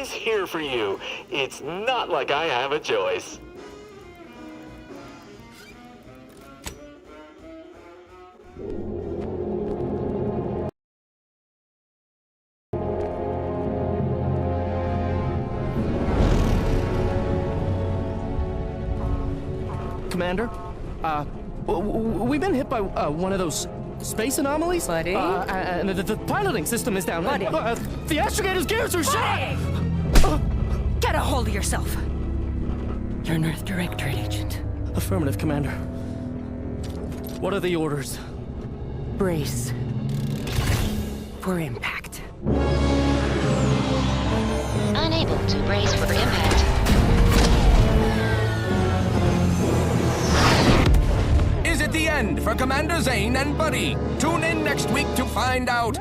always here for you. It's not like I have a choice. Commander, we've been hit by one of those space anomalies. Buddy? And the piloting system is down. Buddy? The astrogator's gears are shot! Get a hold of yourself. You're an Earth Directorate agent. Affirmative, Commander. What are the orders? Brace for impact. Unable to brace for impact. Is it the end for Commander Zane and Buddy? Tune in next week to find out.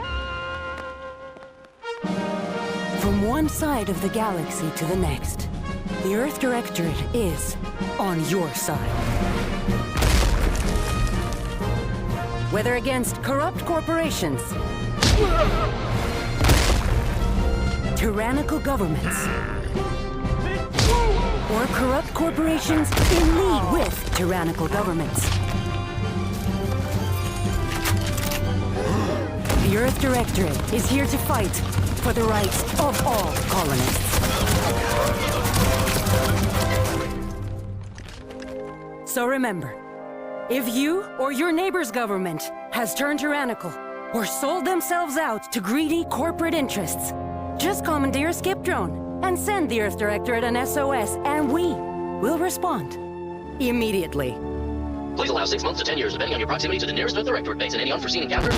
From one side of the galaxy to the next, the Earth Directorate is on your side. Whether against corrupt corporations, tyrannical governments, or corrupt corporations in league with tyrannical governments. The Earth Directorate is here to fight for the rights of all colonists. So remember, if you or your neighbor's government has turned tyrannical or sold themselves out to greedy corporate interests, just commandeer a skip drone and send the Earth Directorate an SOS, and we will respond immediately. Please allow 6 months to 10 years, depending on your proximity to the nearest Earth Directorate base and any unforeseen encounters.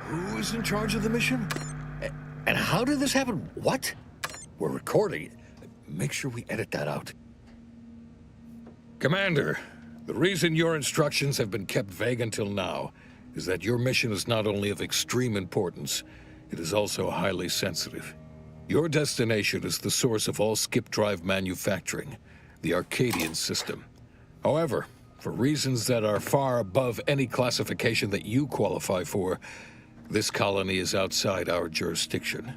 Who's in charge of the mission? And how did this happen? What? We're recording. Make sure we edit that out. Commander, The reason your instructions have been kept vague until now is that your mission is not only of extreme importance, it is also highly sensitive. Your destination is the source of all skip drive manufacturing, the Arcadian system. However, for reasons that are far above any classification that you qualify for, this colony is outside our jurisdiction.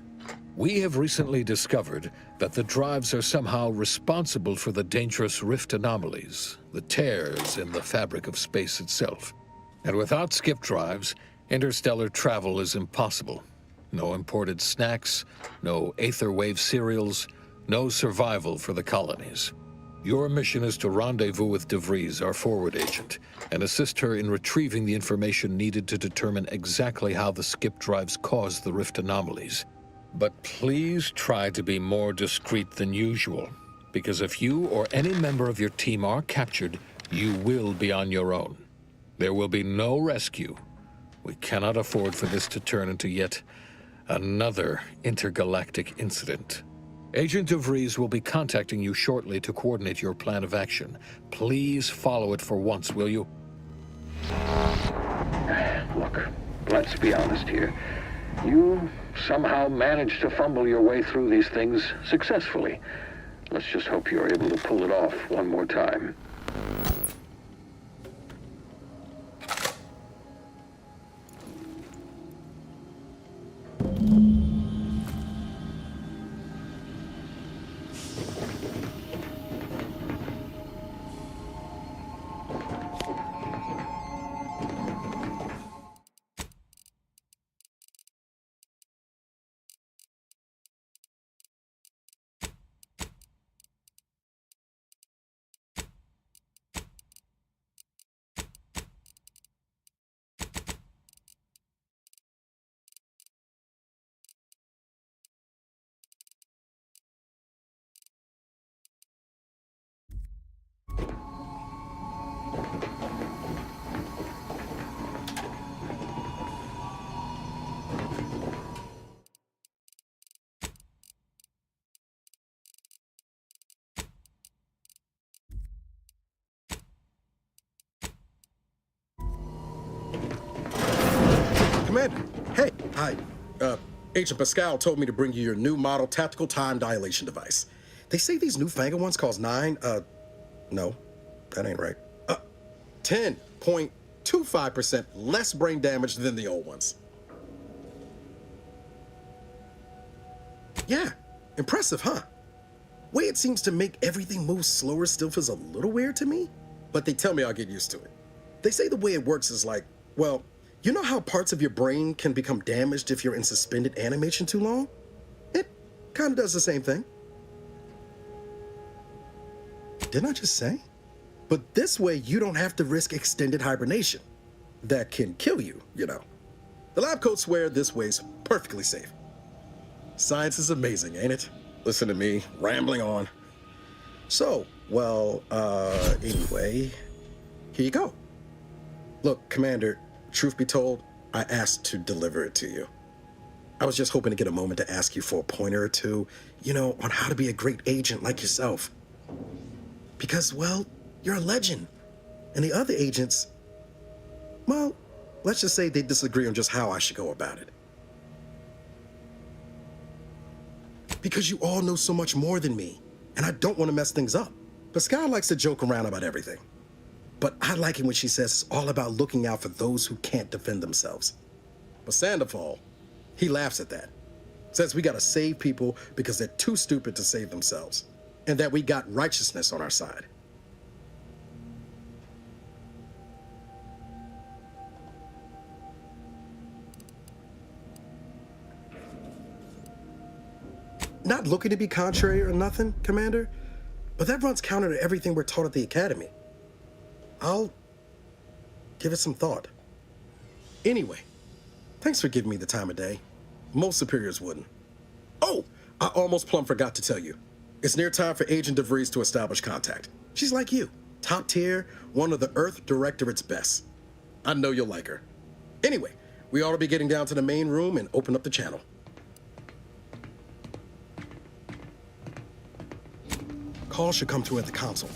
We have recently discovered that the drives are somehow responsible for the dangerous rift anomalies, the tears in the fabric of space itself. And without skip drives, interstellar travel is impossible. No imported snacks, no aether wave cereals, no survival for the colonies. Your mission is to rendezvous with DeVries, our forward agent, and assist her in retrieving the information needed to determine exactly how the skip drives caused the rift anomalies. But please try to be more discreet than usual, because if you or any member of your team are captured, you will be on your own. There will be no rescue. We cannot afford for this to turn into yet another intergalactic incident. Agent DeVries will be contacting you shortly to coordinate your plan of action. Please follow it for once, will you? Look, let's be honest here. You somehow managed to fumble your way through these things successfully. Let's just hope you're able to pull it off one more time. Commander, hey, hi. Agent Pascal told me to bring you your new model tactical time dilation device. They say these newfangled ones cost no, that ain't right. 10.25% less brain damage than the old ones. Yeah, impressive, huh? Way it seems to make everything move slower still feels a little weird to me, but they tell me I'll get used to it. They say the way it works is like, well, you know how parts of your brain can become damaged if you're in suspended animation too long? It kind of does the same thing. Didn't I just say? But this way, you don't have to risk extended hibernation. That can kill you, you know. The lab coats swear this way's perfectly safe. Science is amazing, ain't it? Listen to me, rambling on. So, well, anyway, here you go. Look, Commander, truth be told, I asked to deliver it to you. I was just hoping to get a moment to ask you for a pointer or two, you know, on how to be a great agent like yourself. Because, well, you're a legend. And the other agents, well, let's just say they disagree on just how I should go about it. Because you all know so much more than me, and I don't want to mess things up. Pascal likes to joke around about everything. But I like it when she says it's all about looking out for those who can't defend themselves. But Sandoval, he laughs at that. Says we gotta save people because they're too stupid to save themselves. And that we got righteousness on our side. Not looking to be contrary or nothing, Commander, but that runs counter to everything we're taught at the Academy. I'll give it some thought. Anyway, thanks for giving me the time of day. Most superiors wouldn't. Oh, I almost plumb forgot to tell you. It's near time for Agent DeVries to establish contact. She's like you, top tier, one of the Earth Directorate's best. I know you'll like her. Anyway, we ought to be getting down to the main room and open up the channel. Call should come through at the console.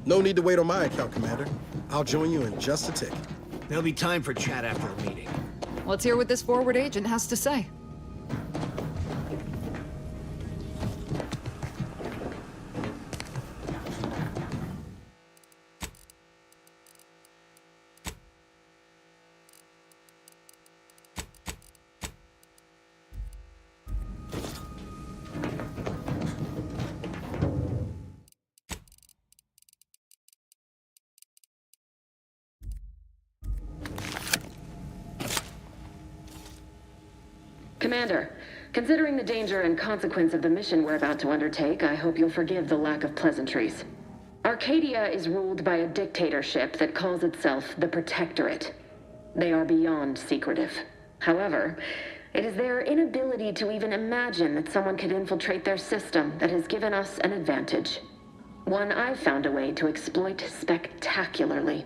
No need to wait on my account, Commander. I'll join you in just a tick. There'll be time for chat after the meeting. Let's hear what this forward agent has to say. Commander, considering the danger and consequence of the mission we're about to undertake, I hope you'll forgive the lack of pleasantries. Arcadia is ruled by a dictatorship that calls itself the Protectorate. They are beyond secretive. However, it is their inability to even imagine that someone could infiltrate their system that has given us an advantage. One I've found a way to exploit spectacularly.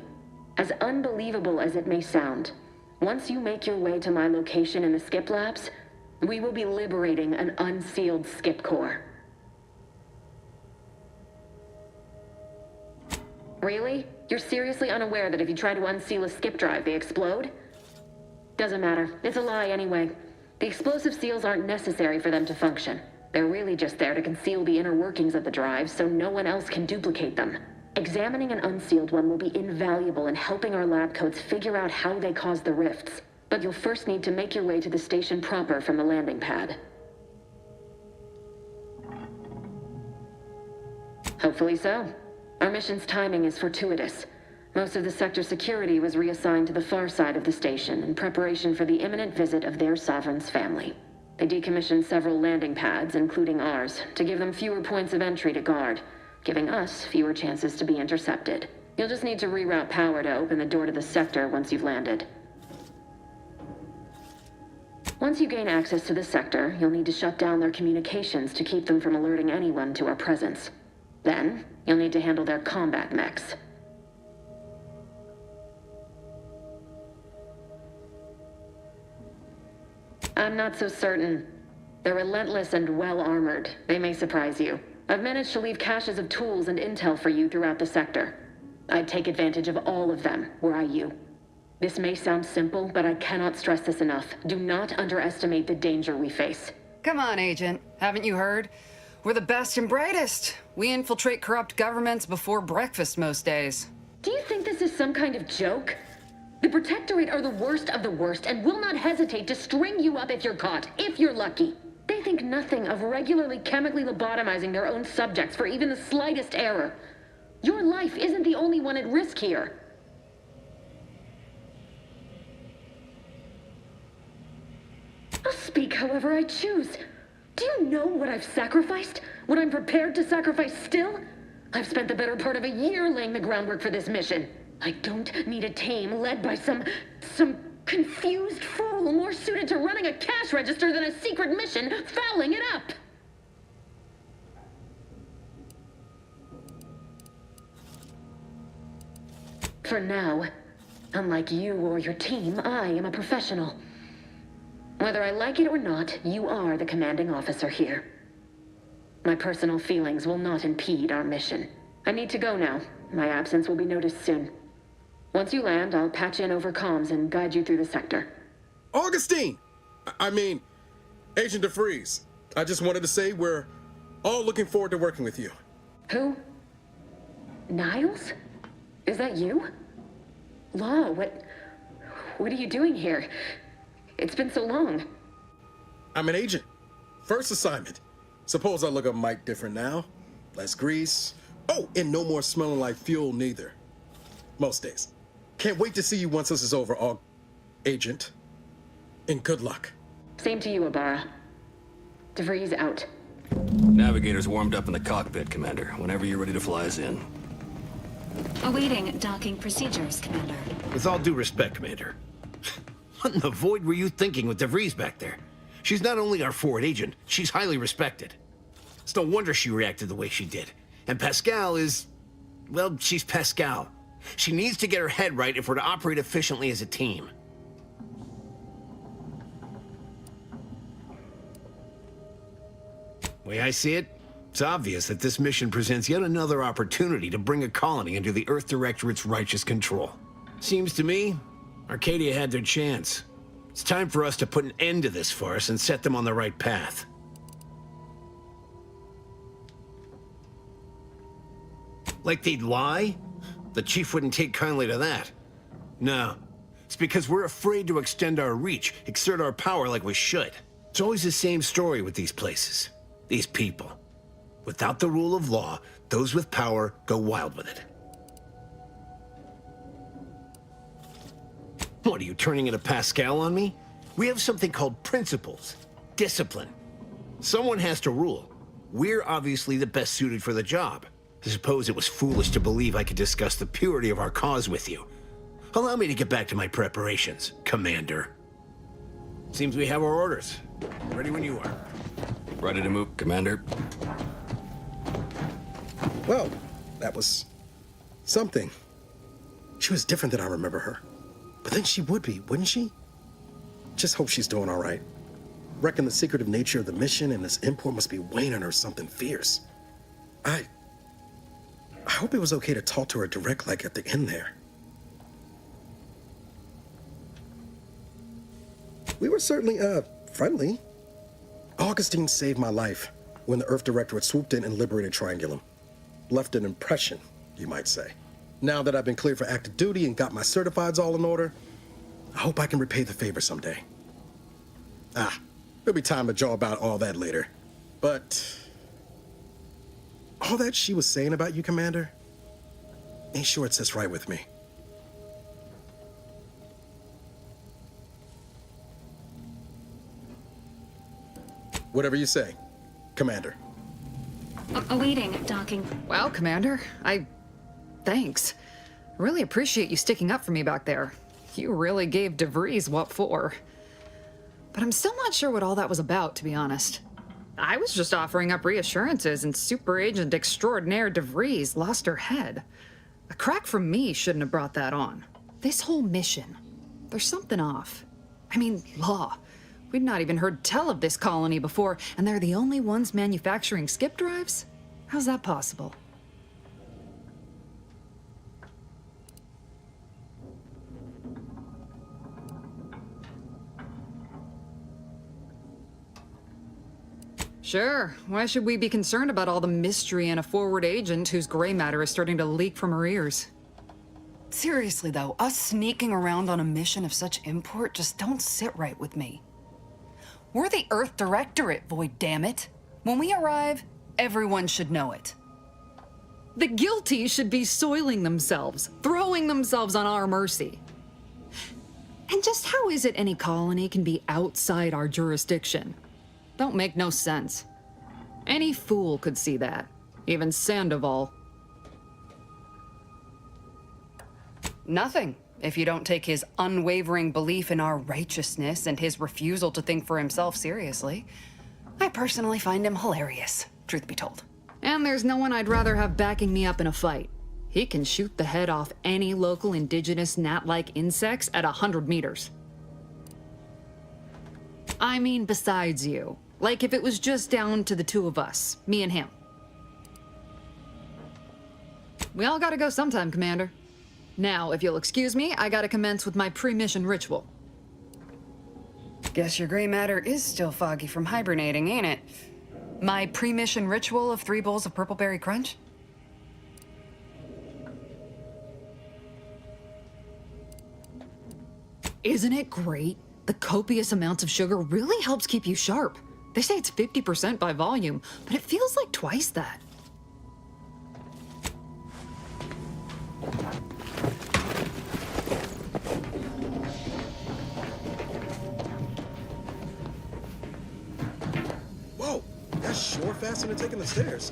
As unbelievable as it may sound, once you make your way to my location in the Skip Labs, we will be liberating an unsealed Skip core. Really? You're seriously unaware that if you try to unseal a skip drive, they explode? Doesn't matter. It's a lie anyway. The explosive seals aren't necessary for them to function. They're really just there to conceal the inner workings of the drive so no one else can duplicate them. Examining an unsealed one will be invaluable in helping our lab coats figure out how they cause the rifts. But you'll first need to make your way to the station proper from the landing pad. Hopefully so. Our mission's timing is fortuitous. Most of the sector security was reassigned to the far side of the station in preparation for the imminent visit of their sovereign's family. They decommissioned several landing pads, including ours, to give them fewer points of entry to guard, giving us fewer chances to be intercepted. You'll just need to reroute power to open the door to the sector once you've landed. Once you gain access to the sector, you'll need to shut down their communications to keep them from alerting anyone to our presence. Then, you'll need to handle their combat mechs. I'm not so certain. They're relentless and well-armored. They may surprise you. I've managed to leave caches of tools and intel for you throughout the sector. I'd take advantage of all of them, were I you. This may sound simple, but I cannot stress this enough. Do not underestimate the danger we face. Come on, Agent. Haven't you heard? We're the best and brightest. We infiltrate corrupt governments before breakfast most days. Do you think this is some kind of joke? The Protectorate are the worst of the worst and will not hesitate to string you up if you're caught, if you're lucky. They think nothing of regularly chemically lobotomizing their own subjects for even the slightest error. Your life isn't the only one at risk here. I'll speak however I choose. Do you know what I've sacrificed? What I'm prepared to sacrifice still? I've spent the better part of a year laying the groundwork for this mission. I don't need a team led by some confused fool more suited to running a cash register than a secret mission fouling it up. For now, unlike you or your team, I am a professional. Whether I like it or not, you are the commanding officer here. My personal feelings will not impede our mission. I need to go now. My absence will be noticed soon. Once you land, I'll patch in over comms and guide you through the sector. Augustine! I mean, Agent DeFreeze. I just wanted to say we're all looking forward to working with you. Who? Niles? Is that you? Law, what are you doing here? It's been so long. I'm an agent. First assignment. Suppose I look a mite different now. Less grease. Oh, and no more smelling like fuel neither. Most days. Can't wait to see you once this is over, Agent. And good luck. Same to you, Ibarra. DeVries out. Navigator's warmed up in the cockpit, Commander. Whenever you're ready to fly us in. Awaiting docking procedures, Commander. With all due respect, Commander. What in the void were you thinking with DeVries back there? She's not only our forward agent, she's highly respected. It's no wonder she reacted the way she did. And Pascal is... well, she's Pascal. She needs to get her head right if we're to operate efficiently as a team. Way I see it, It's obvious that this mission presents yet another opportunity to bring a colony under the Earth Directorate's righteous control. Seems to me, Arcadia had their chance. It's time for us to put an end to this farce and set them on the right path. Like they'd lie? The Chief wouldn't take kindly to that. No. It's because we're afraid to extend our reach, exert our power like we should. It's always the same story with these places. These people. Without the rule of law, those with power go wild with it. What, are you turning into Pascal on me? We have something called principles. Discipline. Someone has to rule. We're obviously the best suited for the job. I suppose it was foolish to believe I could discuss the purity of our cause with you. Allow me to get back to my preparations, Commander. Seems we have our orders. Ready when you are. Ready to move, Commander. Well, that was something. She was different than I remember her. But then she would be, wouldn't she? Just hope she's doing all right. Reckon the secretive nature of the mission and this import must be weighing on her something fierce. I hope it was okay to talk to her direct like at the end there. We were certainly, friendly. Augustine saved my life when the Earth Directorate swooped in and liberated Triangulum. Left an impression, you might say. Now that I've been cleared for active duty and got my certifieds all in order, I hope I can repay the favor someday. There'll be time to jaw about all that later. But all that she was saying about you, Commander, ain't sure it sits right with me. Whatever you say, Commander. Awaiting docking. Wow, Commander. Thanks. I really appreciate you sticking up for me back there. You really gave DeVries what for. But I'm still not sure what all that was about, to be honest. I was just offering up reassurances, and Super Agent Extraordinaire DeVries lost her head. A crack from me shouldn't have brought that on. This whole mission, there's something off. I mean, law. We'd not even heard tell of this colony before, and they're the only ones manufacturing skip drives? How's that possible? Sure. Why should we be concerned about all the mystery in a forward agent whose gray matter is starting to leak from her ears? Seriously, though, us sneaking around on a mission of such import just don't sit right with me. We're the Earth Directorate, Void, damn it. When we arrive, everyone should know it. The guilty should be soiling themselves, throwing themselves on our mercy. And just how is it any colony can be outside our jurisdiction? Don't make no sense. Any fool could see that. Even Sandoval. Nothing, if you don't take his unwavering belief in our righteousness and his refusal to think for himself seriously. I personally find him hilarious, truth be told. And there's no one I'd rather have backing me up in a fight. He can shoot the head off any local indigenous gnat-like insects at 100 meters. I mean, besides you. Like if it was just down to the two of us, me and him. We all gotta go sometime, Commander. Now, if you'll excuse me, I gotta commence with my pre-mission ritual. Guess your gray matter is still foggy from hibernating, ain't it? My pre-mission ritual of 3 bowls of Purple Berry Crunch? Isn't it great? The copious amounts of sugar really helps keep you sharp. They say it's 50% by volume, but it feels like twice that. Whoa, that's sure faster than taking the stairs.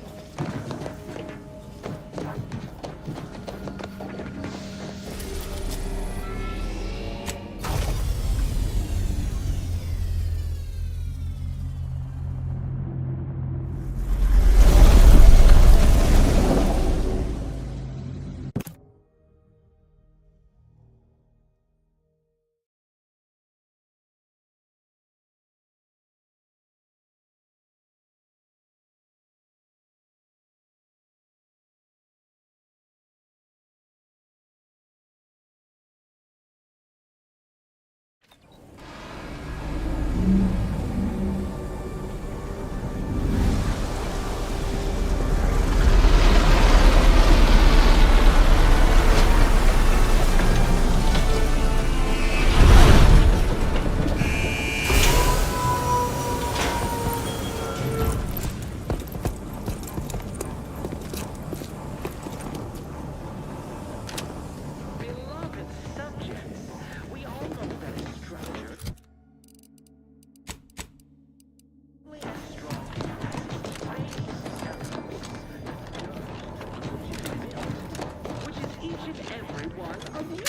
every one of you.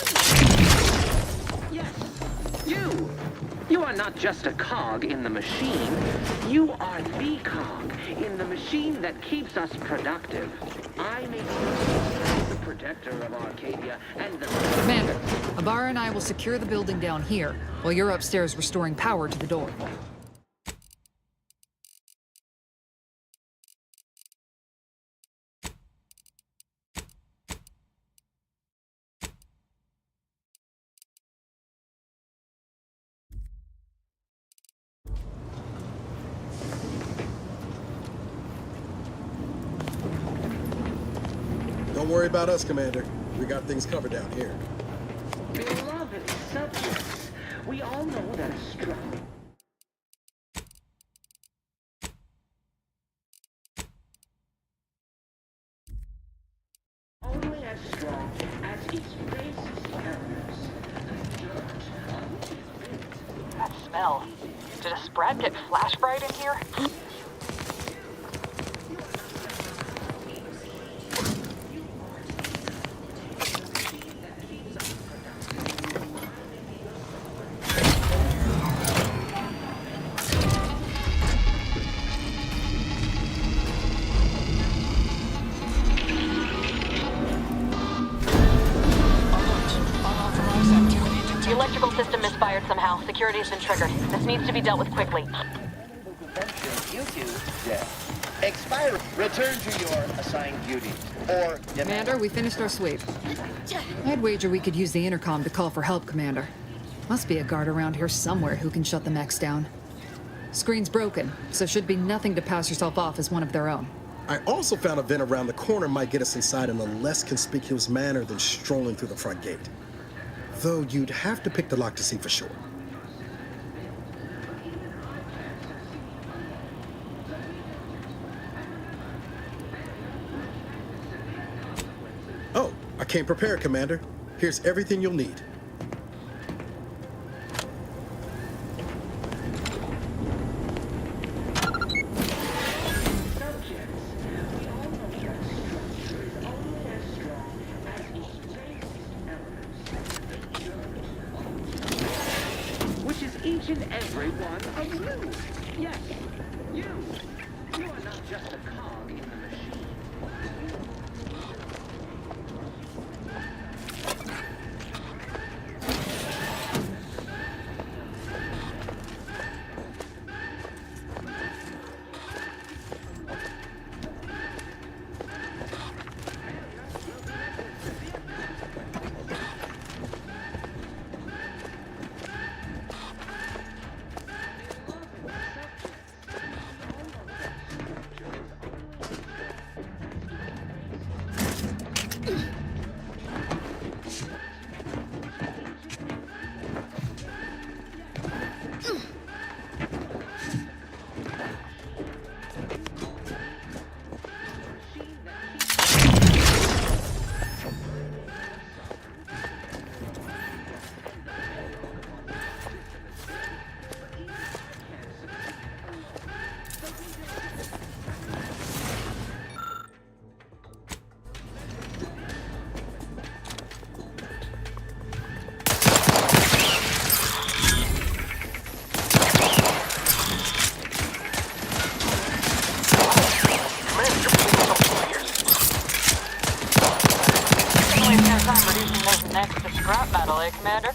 Yes, you. You are not just a cog in the machine. You are the cog in the machine that keeps us productive. I may be the protector of Arcadia and the... Commander, Abara and I will secure the building down here, while you're upstairs restoring power to the door. Don't worry about us, Commander. We got things covered down here. Beloved subjects, we all know that a strong... only as strong as its racist elders. That smell. Did a spread get flash fried in here? The electrical system misfired somehow. Security has been triggered. This needs to be dealt with quickly. Expire. Return to your assigned duties. Or... Commander, we finished our sweep. I'd wager we could use the intercom to call for help, Commander. Must be a guard around here somewhere who can shut the mechs down. Screen's broken, so should be nothing to pass yourself off as one of their own. I also found a vent around the corner might get us inside in a less conspicuous manner than strolling through the front gate. Though you'd have to pick the lock to see for sure. Oh, I came prepared, Commander. Here's everything you'll need. Which is each and every one of you. Yes, you. You are not just a cog in the machine. Time reducing those necks to scrap metal, eh, Commander?